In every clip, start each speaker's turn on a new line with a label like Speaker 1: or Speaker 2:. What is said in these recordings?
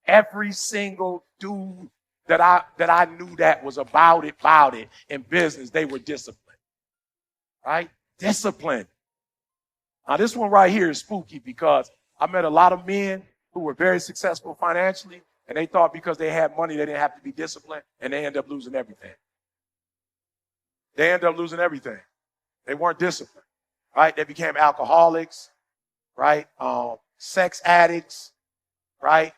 Speaker 1: every single dude that I knew that was about it in business, they were disciplined, right? Disciplined. Now, this one right here is spooky because I met a lot of men who were very successful financially, and they thought because they had money, they didn't have to be disciplined, and they end up losing everything. They end up losing everything. They weren't disciplined, right? They became alcoholics, right? Sex addicts, right?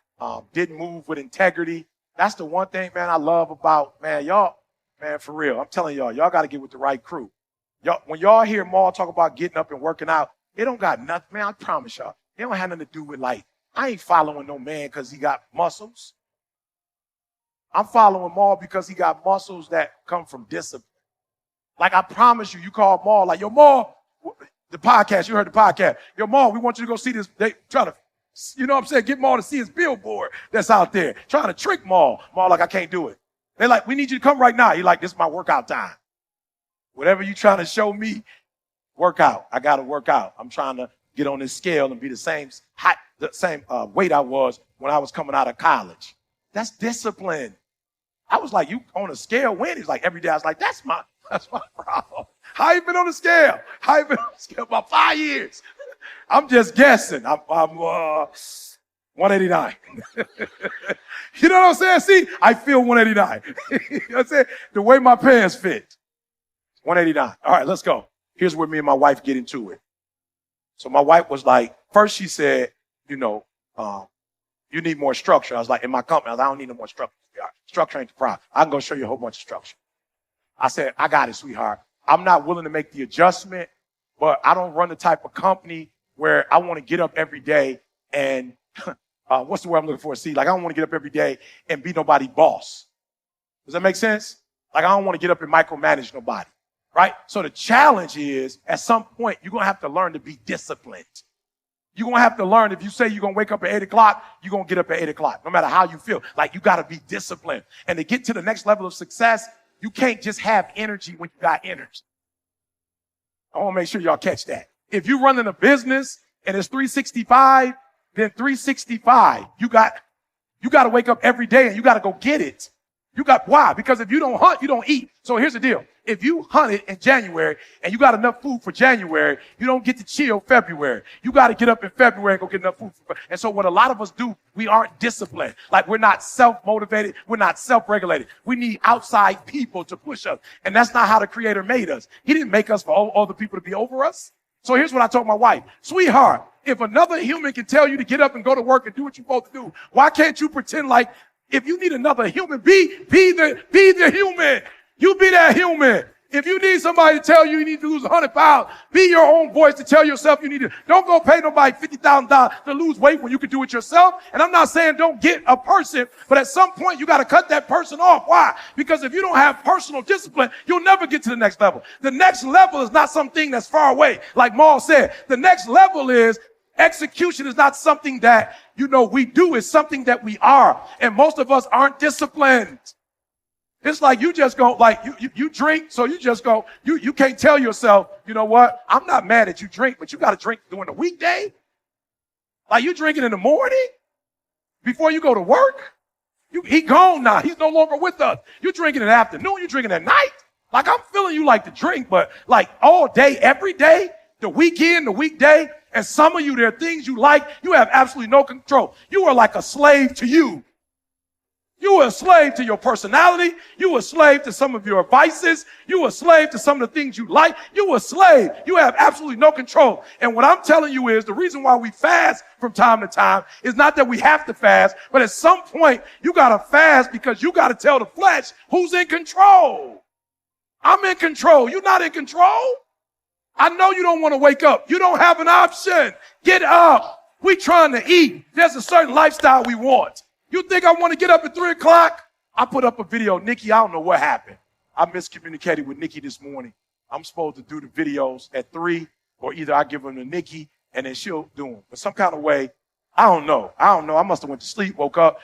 Speaker 1: Didn't move with integrity. That's the one thing, man, I love about, man, y'all, man, for real. I'm telling y'all got to get with the right crew. When y'all hear Maul talk about getting up and working out, it don't got nothing, man, I promise y'all. It don't have nothing to do with, like, I ain't following no man because he got muscles. I'm following Maul because he got muscles that come from discipline. Like, I promise you call Maul, like, yo, Maul, the podcast, you heard the podcast. Yo, Maul, we want you to go see this. They try to, you know what I'm saying, get Maul to see his billboard that's out there. Trying to trick Maul. Maul like, I can't do it. They're like, we need you to come right now. He like, this is my workout time. Whatever you trying to show me, work out. I got to work out. I'm trying to get on this scale and be the same weight I was when I was coming out of college. That's discipline. I was like, you on a scale when? He's like, every day. I was like, that's my problem. How you been on the scale? How you been on the scale? About 5 years. I'm just guessing. I'm 189. You know what I'm saying? See, I feel 189. You know what I'm saying? The way my pants fit. 189. All right, let's go. Here's where me and my wife get into it. So my wife was like, first she said, you need more structure. I was like, in my company, I don't need no more structure. Structure ain't the problem. I can go show you a whole bunch of structure. I said, I got it, sweetheart. I'm not willing to make the adjustment, but I don't run the type of company where I want to get up every day and, what's the word I'm looking for? See, like, I don't want to get up every day and be nobody's boss. Does that make sense? Like, I don't want to get up and micromanage nobody, right? So the challenge is, at some point, you're going to have to learn to be disciplined. You're going to have to learn, if you say you're going to wake up at 8 o'clock, you're going to get up at 8 o'clock, no matter how you feel. Like, you got to be disciplined. And to get to the next level of success, you can't just have energy when you got energy. I want to make sure y'all catch that. If you're running a business and it's 365, then 365, you got to wake up every day and you got to go get it. Why? Because if you don't hunt, you don't eat. So here's the deal. If you hunted in January and you got enough food for January, you don't get to chill February. You got to get up in February and go get enough food. And so what a lot of us do, we aren't disciplined. Like, we're not self-motivated. We're not self-regulated. We need outside people to push us. And that's not how the Creator made us. He didn't make us for all the people to be over us. So here's what I told my wife. Sweetheart, if another human can tell you to get up and go to work and do what you're supposed to do, why can't you pretend like, if you need another human, be the human. You be that human. If you need somebody to tell you you need to lose 100 pounds, be your own voice to tell yourself you need to. Don't go pay nobody $50,000 to lose weight when you can do it yourself. And I'm not saying don't get a person, but at some point you got to cut that person off. Why? Because if you don't have personal discipline, you'll never get to the next level. The next level is not something that's far away. Like Maul said, the next level is execution is not something that, we do. It's something that we are. And most of us aren't disciplined. It's like you just go, like, you drink, so you just go, you can't tell yourself, you know what, I'm not mad at you drink, but you got to drink during the weekday. Like, you drinking in the morning before you go to work. He gone now. He's no longer with us. You drinking in the afternoon. You drinking at night. Like, I'm feeling you like to drink, but like all day, every day, the weekend, the weekday. And some of you, there are things you like. You have absolutely no control. You are like a slave to you. You are a slave to your personality. You are a slave to some of your vices. You are a slave to some of the things you like. You are a slave. You have absolutely no control. And what I'm telling you is the reason why we fast from time to time is not that we have to fast, but at some point you got to fast because you got to tell the flesh who's in control. I'm in control. You're not in control. I know you don't want to wake up. You don't have an option. Get up. We trying to eat. There's a certain lifestyle we want. You think I want to get up at 3 o'clock? I put up a video. Nikki, I don't know what happened. I miscommunicated with Nikki this morning. I'm supposed to do the videos at 3, or either I give them to Nikki and then she'll do them. But some kind of way, I don't know. I must have went to sleep, woke up.